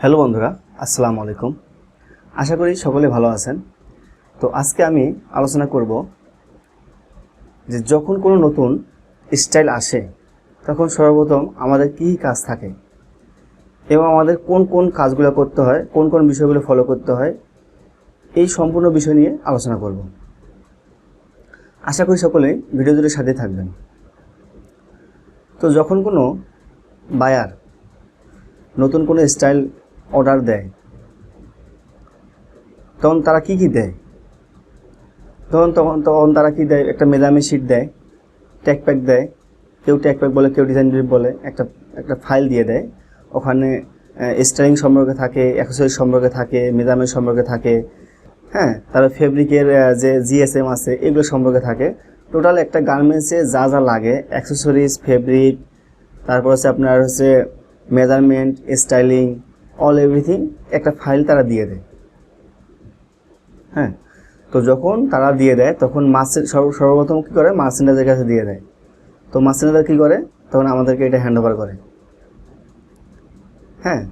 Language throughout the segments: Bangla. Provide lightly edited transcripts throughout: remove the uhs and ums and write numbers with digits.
হ্যালো বন্ধুরা, আসসালামু আলাইকুম। আশা করি সকলে ভালো আছেন। তো আজকে আমি আলোচনা করব যে যখন কোনো নতুন স্টাইল আসে তখন সর্বপ্রথম আমাদের কী কাজ থাকে এবং আমাদের কোন কোন কাজগুলো করতে হয়, কোন কোন বিষয়গুলো ফলো করতে হয়, এই সম্পূর্ণ বিষয় নিয়ে আলোচনা করব। আশা করি সকলেই ভিডিও জুড়ে সাথে থাকবেন। তো যখন কোনো বায়ার নতুন কোনো স্টাইল অর্ডার দেয় তখন তারা কি দেয়, তখন তারা কি দেয়, একটা মেজারমেন্ট শিট দেয়, ট্যাগ প্যাক দেয়, কেউ ট্যাগ প্যাক বলে, কেউ ডিজাইন ব্রিফ বলে, একটা ফাইল দিয়ে দেয়। ওখানে স্টাইলিং সম্পর্কে থাকে, অ্যাক্সেসরিজ সম্পর্কে থাকে, মেজারমেন্ট সম্পর্কে থাকে, হ্যাঁ, তারপর ফেব্রিকের যে জিএসএম আছে এগুলো সম্পর্কে থাকে। টোটাল একটা গার্মেন্টসে যা যা লাগে, অ্যাক্সেসরিজ, ফেব্রিক, তারপর হচ্ছে আপনার হচ্ছে মেজারমেন্ট, স্টাইলিং, অল এভরিথিং একটা ফাইল তারা দিয়ে দেয়। হ্যাঁ, তো যখন তারা দিয়ে দেয় তখন সর্বপ্রথম কী করে, মার্চেন্ডাইজের কাছে দিয়ে দেয়। তো মার্চেন্ডাইজার কী করে, তখন আমাদেরকে এটা হ্যান্ড ওভার করে। হ্যাঁ,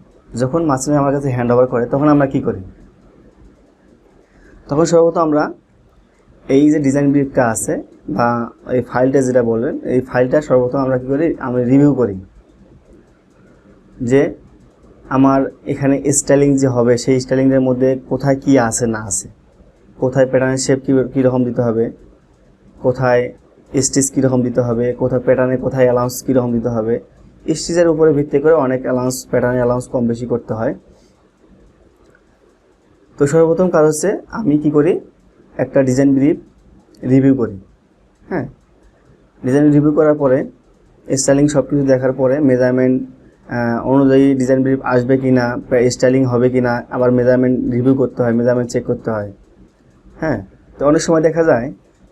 যখন মার্চেন্ডাইজার আমার কাছে হ্যান্ড ওভার করে তখন আমরা কী করি, তখন সর্বপ্রথম আমরা এই যে ডিজাইন ব্রিফটা আছে বা এই ফাইলটা যেটা বললেন, এই ফাইলটা সর্বপ্রথম আমরা কী করি, আমরা রিভিউ করি যে আমার এখানে স্টাইলিং যে হবে সেই স্টাইলিংয়ের মধ্যে কোথায় কি আছে না আছে, কোথায় প্যাটার্নের শেপ কীরকম দিতে হবে, কোথায় স্টিচ কীরকম দিতে হবে, কোথায় প্যাটার্নে কোথায় অ্যালাউন্স কীরকম দিতে হবে। স্টিচের উপরে ভিত্তি করে অনেক অ্যালাউন্স, প্যাটার্নের অ্যালাউন্স কম বেশি করতে হয়। তো সর্বপ্রথম কাজ হচ্ছে আমি কি করি, একটা ডিজাইন ব্রিফ রিভিউ করি। হ্যাঁ, ডিজাইন রিভিউ করার পরে স্টাইলিং সব কিছু দেখার পরে মেজারমেন্ট অনুযায়ী ডিজাইন ব্রিফ আসবে কি না, স্টাইলিং হবে কি না, আবার মেজারমেন্ট রিভিউ করতে হয়, মেজারমেন্ট চেক করতে হয়। হ্যাঁ, তো অনেক সময় দেখা যায়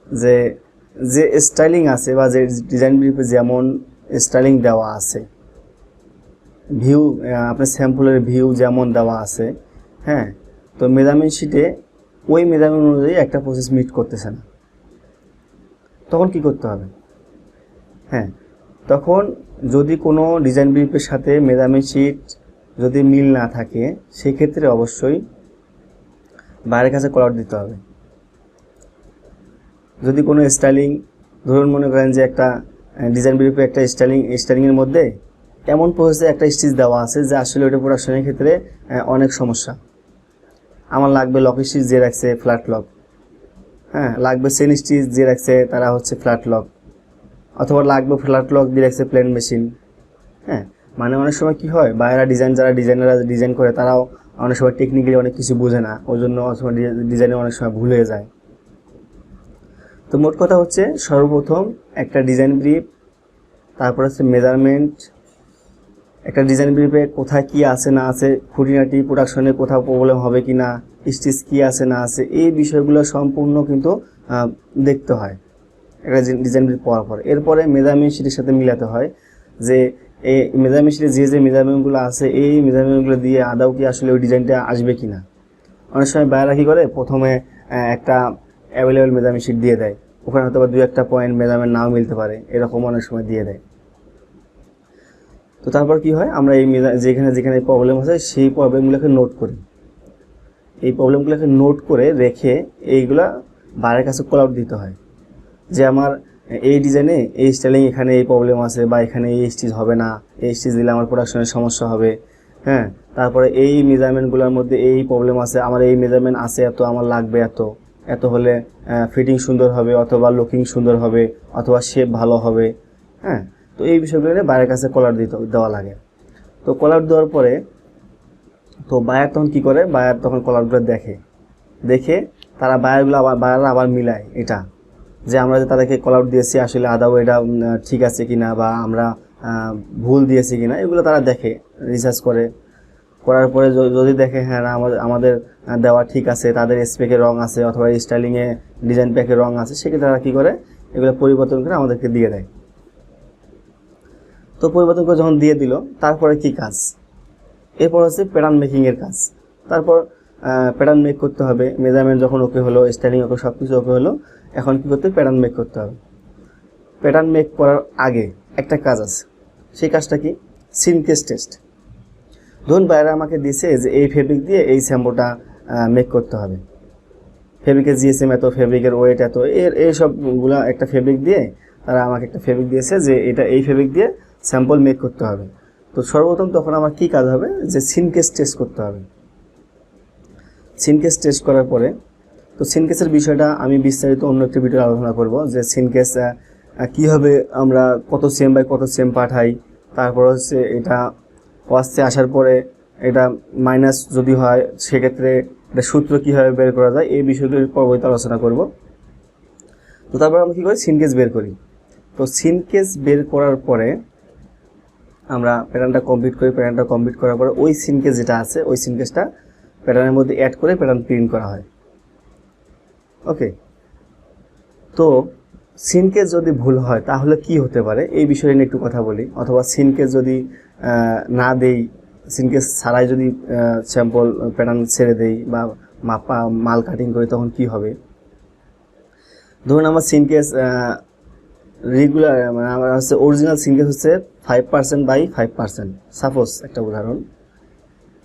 যে স্টাইলিং আছে বা যে ডিজাইন ব্রিফে যেমন স্টাইলিং দেওয়া আছে, ভিউ আপনার স্যাম্পলের ভিউ যেমন দেওয়া আছে, হ্যাঁ, তো মেজারমেন্ট শিটে ওই মেজারমেন্ট অনুযায়ী একটা প্রসেস মিট করতেছে না, তখন কি করতে হবে? হ্যাঁ, তখন যদি কোনো ডিজাইন ব্রিফের সাথে মেজারমেন্ট শিট যদি মিল না থাকে সেক্ষেত্রে অবশ্যই বাইরের কাছে কল আউট দিতে হবে। যদি কোনো স্টাইলিং, ধরুন মনে করেন যে একটা ডিজাইন ব্রিফে একটা স্টাইলিংয়ের মধ্যে এমন প্রসেসে একটা স্টিচ দেওয়া আছে যে আসলে ওটা প্রোডাকশনের ক্ষেত্রে অনেক সমস্যা। আমার লাগবে লক স্টিচ দিয়ে রাখছে ফ্ল্যাট লক, হ্যাঁ, লাগবে চেন স্টিচ দিয়ে রাখছে তারা হচ্ছে ফ্ল্যাট লক, অথবা লাগবে ফ্ল্যাট লক দিয়ে রাখছে প্লেন মেশিন। হ্যাঁ, মানে অনেক সময় কি হয়, যারা ডিজাইনাররা ডিজাইন করে তারাও অনেক সময় টেকনিক্যালি অনেক কিছু বোঝে না, ওই জন্য অনেক সময় ডিজাইনে অনেক সময় ভুল হয়ে যায়। তো মোট কথা হচ্ছে সর্বপ্রথম একটা ডিজাইন ব্রিফ, তারপর হচ্ছে মেজারমেন্ট, একটা ডিজাইন ব্রিফে কোথায় কি আছে না আছে, খুঁটিনাটি প্রোডাকশনে কোথাও প্রবলেম হবে কি না, স্টিচ কী আছে না আছে, এই বিষয়গুলো সম্পূর্ণ কিন্তু দেখতে হয় একটা ডিজাইন ব্রিফ পাওয়ার পর। এরপরে মেজারমেন্ট শিটের সাথে মিলাতে হয় যে এই মেজারমেন্ট শিটে যে মেজারমেন্টগুলো আছে এই মেজারমেন্টগুলো দিয়ে আদৌ কি আসলে ওই ডিজাইনটা আসবে কি না। অনেক সময় বাইরে কী করে, প্রথমে একটা অ্যাভেলেবেল মেজারমেন্ট শিট দিয়ে দেয়, ওখানে হয়তো বা 2-1 পয়েন্ট মেজারমেন্ট নাও মিলতে পারে, এরকম অনেক সময় দিয়ে দেয়। তো তারপর কি হয়, আমরা এই যেখানে প্রবলেম আছে সেই প্রবলেমগুলোকে নোট করি, এই প্রবলেমগুলোকে নোট করে রেখে এইগুলা বাইরের কাছে কল আউট দিতে হয় যে আমার এই ডিজাইনে এই স্টাইলিং এখানে এই প্রবলেম আছে, বা এখানে এই স্টিচ হবে না, এই স্টিচ দিলে আমার প্রোডাকশনের সমস্যা হবে। হ্যাঁ, তারপরে এই মেজারমেন্টগুলোর মধ্যে এই প্রবলেম আছে, আমার এই মেজারমেন্ট আছে এত, আমার লাগবে এত হলে ফিটিং সুন্দর হবে, অথবা লুকিং সুন্দর হবে, অথবা শেপ ভালো হবে। হ্যাঁ, তো এই বিষয়গুলো নিয়ে বাইরের কাছে কল আউট দেওয়া লাগে। তো কল আউট দেওয়ার পরে তো বায়ার তখন কী করে, বায়ার তখন কল আউটগুলো দেখে তারা বায়াররা আবার মিলায় এটা যে আমরা যে তাদেরকে কল আউট দিয়েছি আসলে আদৌ এটা ঠিক আছে কিনা, বা আমরা ভুল দিয়েছি কিনা, এগুলো তারা দেখে, রিসার্চ করার পরে যদি দেখে হ্যাঁ আমাদের দেওয়া ঠিক আছে, তাদের স্পেকে রং আছে, অথবা স্টাইলিংয়ে ডিজাইন প্যাকে রং আছে, সেক্ষেত্রে তারা কী করে, এগুলো পরিবর্তন করে আমাদেরকে দিয়ে দেয়। তো পরিবর্তন করে যখন দিয়ে দিল, তারপরে কি কাজ, এরপর হচ্ছে প্যাটার্ন মেকিংয়ের কাজ। তারপর প্যাটার্ন মেক করতে হবে, মেজারমেন্ট যখন ওকে হলো, স্টাইলিং ওকে, সব কিছু ওকে হলো, এখন কী করতে, প্যাটার্ন মেক করতে হবে। প্যাটার্ন মেক করার আগে একটা কাজ আছে, সেই কাজটা কি, সিনথেস টেস্ট। তো ধরুন বাইরে আমাকে দিছে যে এই ফেব্রিক দিয়ে এই শ্যাম্পুটা মেক করতে হবে, ফেব্রিকের জিএসএম এত, ফেব্রিকের ওয়েট এত, এইসবগুলা একটা ফেব্রিক দিয়ে তারা আমাকে একটা ফেব্রিক দিয়েছে যে এটা এই ফেব্রিক দিয়ে স্যাম্পল মেক করতে হবে। তো সর্বপ্রথম তখন আমার কী কাজ হবে, যে সিনকেস টেস্ট করতে হবে। সিনকেস টেস্ট করার পরে, তো সিনকেসের বিষয়টা আমি বিস্তারিত অন্য একটি ভিডিও আলোচনা করব, যে সিনকেস কীভাবে আমরা কত সিএম বাই কত সিএম পাঠাই, তারপর হচ্ছে এটা ওয়াশে আসার পরে এটা মাইনাস যদি হয় সেক্ষেত্রে এটা সূত্র কীভাবে বের করা যায়, এই বিষয়গুলো পরবর্তীতে আলোচনা করব। তো তারপর আমরা কী করি, সিনকেস বের করি। তো সিনকেস বের করার পরে আমরা প্যাটার্নটা কমপ্লিট করি। প্যাটার্নটা কমপ্লিট করার পরে ওই সিনকেস যেটা আছে ওই সিনকেসটা প্যাটার্নের মধ্যে অ্যাড করে প্যাটার্ন প্রিন্ট করা হয়। ওকে, তো সিনকেস যদি ভুল হয় তাহলে কি হতে পারে এই বিষয়ে নিয়ে একটু কথা বলি। অথবা সিনকেস যদি না দেই, সিনকেস ছাড়াই যদি স্যাম্পল প্যাটার্ন ছেড়ে দেই বা মাল কাটিং করি, তখন কি হবে। ধরুন আমার সিনকেস রেগুলার, মানে আমার হচ্ছে অরিজিনাল সিনকেস হচ্ছে 5% বাই 5%, সাপোজ একটা উদাহরণ,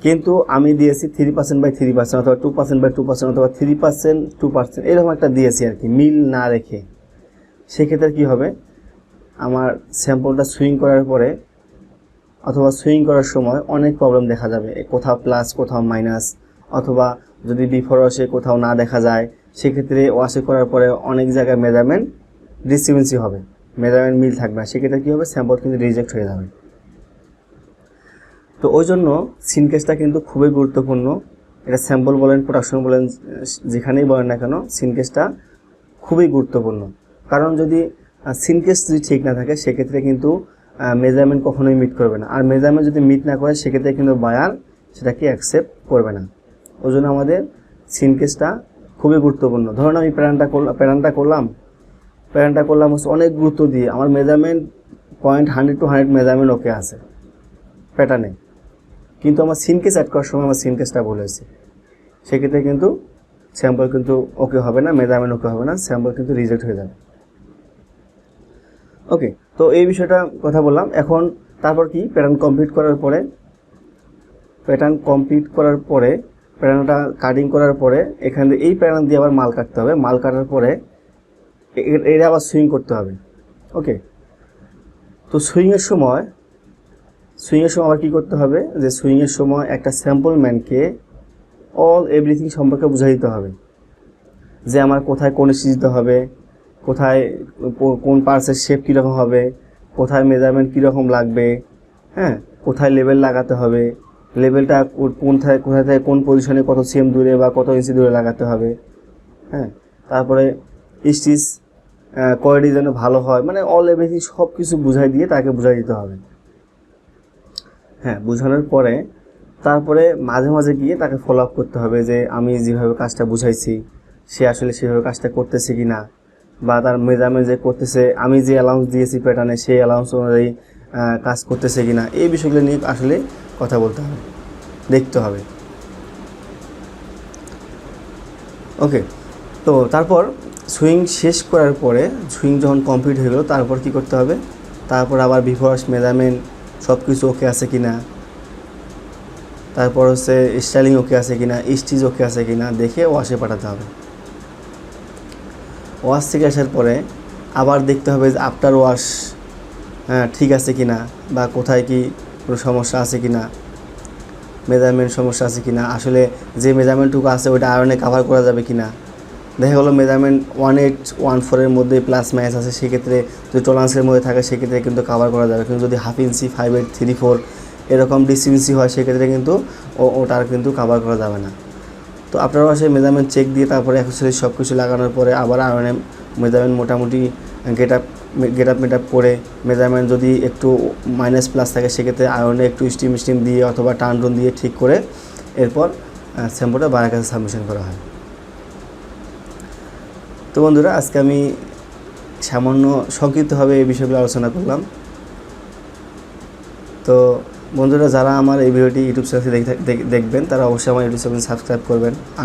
কিন্তু আমি দিয়েছি 3% বাই 3% অথবা 2% বাই 2% অথবা 3% 2%, এরকম একটা দিয়েছি আর কি, মিল না রেখে। সেক্ষেত্রে কী হবে, আমার স্যাম্পলটা সুইং করার পরে অথবা সুইং করার সময় অনেক প্রবলেম দেখা যাবে, কোথাও প্লাস কোথাও মাইনাস, অথবা যদি বিফোর ওয়াশে কোথাও না দেখা যায়, সেক্ষেত্রে ওয়াশে করার পরে অনেক জায়গায় মেজারমেন্ট ডিসক্রিপেন্সি হবে, মেজারমেন্ট মিল থাকবে না। সেক্ষেত্রে কী হবে, স্যাম্পল কিন্তু রিজেক্ট হয়ে যাবে। তো ওই জন্য সিনকেসটা কিন্তু খুবই গুরুত্বপূর্ণ। এটা স্যাম্পল বলেন, প্রোডাকশন বলেন, যেখানেই বলেন না কেন, সিনকেসটা খুবই গুরুত্বপূর্ণ। কারণ যদি সিনকেস যদি ঠিক না থাকে সেক্ষেত্রে কিন্তু মেজারমেন্ট কখনোই মিট করবে না। আর মেজারমেন্ট যদি মিট না করে সেক্ষেত্রে কিন্তু বায়ার সেটাকে অ্যাকসেপ্ট করবে না। ওই জন্য আমাদের সিনকেসটা খুবই গুরুত্বপূর্ণ। ধরুন আমি প্যাটার্নটা করলাম হচ্ছে অনেক গুরুত্ব দিয়ে, আমার মেজারমেন্ট 100 to 100 মেজারমেন্ট ওকে আছে প্যাটার্নে, কিন্তু আমার সিনকেস অ্যাড করার সময় আমার সিনকেসটা ভুল হয়েছে, সেক্ষেত্রে কিন্তু স্যাম্পল কিন্তু ওকে হবে না, মেজারমেন্ট ওকে হবে না, স্যাম্পল কিন্তু রিজেক্ট হয়ে যাবে। ওকে, তো এই বিষয়টা কথা বললাম। এখন তারপর কি, প্যাটার্ন কমপ্লিট করার পরে প্যাটার্নটা কাটিং করার পরে এখান থেকে এই প্যাটার্ন দিয়ে আবার মাল কাটতে হবে। মাল কাটার পরে এটা আবার সুইং করতে হবে। ওকে, তো সুইংয়ের সময় আবার কী করতে হবে, যে সুইংয়ের সময় একটা স্যাম্পল ম্যানকে এভরিথিং সম্পর্কে বুঝাই দিতে হবে, যে আমার কোথায় কোন স্টিচ দিতে হবে, কোথায় কোন পার্টসের শেপ কীরকম হবে, কোথায় মেজারমেন্ট কীরকম লাগবে, হ্যাঁ, কোথায় লেবেল লাগাতে হবে, লেবেলটা কোথায় থেকে কোন পজিশনে কত সিএম দূরে বা কত ইঞ্চি দূরে লাগাতে হবে, হ্যাঁ, তারপরে স্টিচ কোয়ালিটি যেন ভালো হয়, মানে এভরিথিং সব কিছু বুঝাই দিয়ে তাকে বুঝাই দিতে হবে। হ্যাঁ, বোঝানোর পরে তারপরে মাঝে মাঝে গিয়ে তাকে ফলো আপ করতে হবে, যে আমি যেভাবে কাজটা বুঝাইছি সে আসলে সেভাবে কাজটা করতেছে কি না, বা তার মেজারমেন্ট যে করতেছে, আমি যে অ্যালাউন্স দিয়েছি প্যাটার্নে সেই অ্যালাউন্স অনুযায়ী কাজ করতেছে কি না, এই বিষয়গুলো নিয়ে আসলে কথা বলতে হবে, দেখতে হবে। ওকে, তো তারপর সুইং শেষ করার পরে, সুইং যখন কমপ্লিট হয়ে গেল, তারপর কি করতে হবে, তারপর আবার বিফোর মেজারমেন্ট সব কিছু ওকে আছে কি না, তারপর হচ্ছে স্টাইলিং ওকে আছে কি না, স্টিচ ওকে আছে কি না দেখে ওয়াশে পাঠাতে হবে। ওয়াশ থেকে আসার পরে আবার দেখতে হবে যে আফটার ওয়াশ ঠিক আছে কি না, বা কোথায় কি কোনো সমস্যা আছে কি না, মেজারমেন্ট সমস্যা আছে কি না, আসলে যে মেজারমেন্টটুকু আছে ওইটা আয়রনে কাভার করা যাবে কি না। দেখা গেলো মেজারমেন্ট 1814 মধ্যে প্লাস মাইনাস আছে, সেক্ষেত্রে যদি টলারেন্সের মধ্যে থাকে সেক্ষেত্রে কিন্তু কাভার করা যাবে, কিন্তু যদি 1/2 ইঞ্চি 5/8 এরকম ডিসক্রিপেন্সি হয় সেক্ষেত্রে কিন্তু ওটার কিন্তু কাভার করা যাবে না। তো আপনারা সেই মেজারমেন্ট চেক দিয়ে তারপরে অ্যাক্সেসরিজ সব কিছু লাগানোর পরে আবার আয়রনে মেজারমেন্ট মোটামুটি গেট আপ করে, মেজারমেন্ট যদি একটু মাইনাস প্লাস থাকে সেক্ষেত্রে আয়রনে একটু স্টিম দিয়ে অথবা টার্ন দিয়ে ঠিক করে এরপর স্যাম্পলটা বাইরের কাছে সাবমিশন করা হয়। তো বন্ধুরা, আজকে আমি সামান্য সংক্ষিপ্তভাবে এই বিষয়গুলো আলোচনা করলাম। তো বন্ধুরা, যারা আমার এই ভিডিওটি ইউটিউব চ্যানেলে দেখবেন তারা অবশ্যই আমার ইউটিউব চ্যানেল সাবস্ক্রাইব করবেন। আর